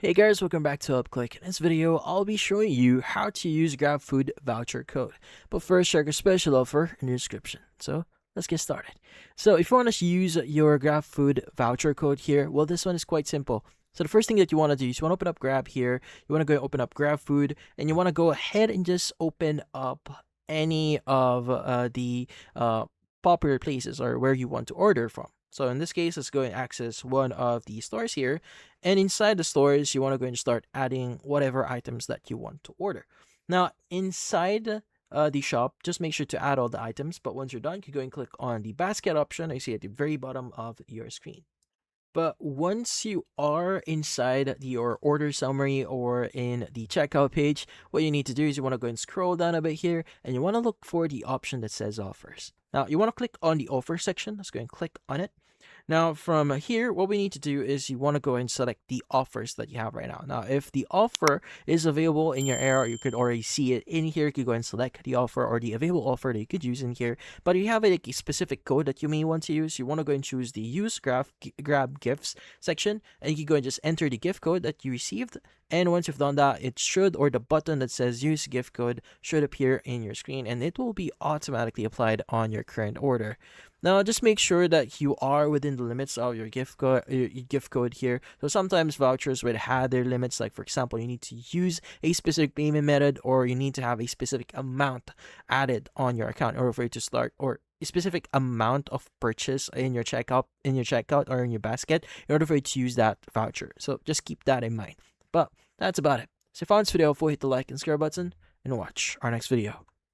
Hey guys, welcome back to UpClick. In this video, I'll be showing you how to use Grabfood Voucher code. But first, check a special offer in the description. So let's get started. So if you want to use your Grabfood Voucher code here, well, this one is quite simple. So the first thing that you want to do is you want to open up Grab here. You want to go open up Grabfood, and you want to go ahead and just open up any of the popular places or where you want to order from. So in this case, let's go and access one of the stores here. And inside the stores, you want to go and start adding whatever items that you want to order. Now, inside the shop, just make sure to add all the items. But once you're done, you can go and click on the basket option I see at the very bottom of your screen. But once you are inside your order summary or in the checkout page, what you need to do is you want to go and scroll down a bit here and you want to look for the option that says offers. Now, you want to click on the offer section. Let's go and click on it. Now, from here, what we need to do is you want to go and select the offers that you have right now. Now, if the offer is available in your area, you could already see it in here. You could go and select the offer or the available offer that you could use in here. But if you have a specific code that you may want to use, you want to go and choose the use grab gifts section, and you can go and just enter the gift code that you received. And once you've done that, it should, or the button that says use gift code should appear in your screen, and it will be automatically applied on your current order. Now, just make sure that you are within the limits of your gift code here. So sometimes vouchers would have their limits. Like for example, you need to use a specific payment method, or you need to have a specific amount added on your account in order for you to start, or a specific amount of purchase in your checkout or in your basket in order for you to use that voucher. So just keep that in mind. But that's about it. So if you found this video helpful, hit the like and subscribe button and watch our next video.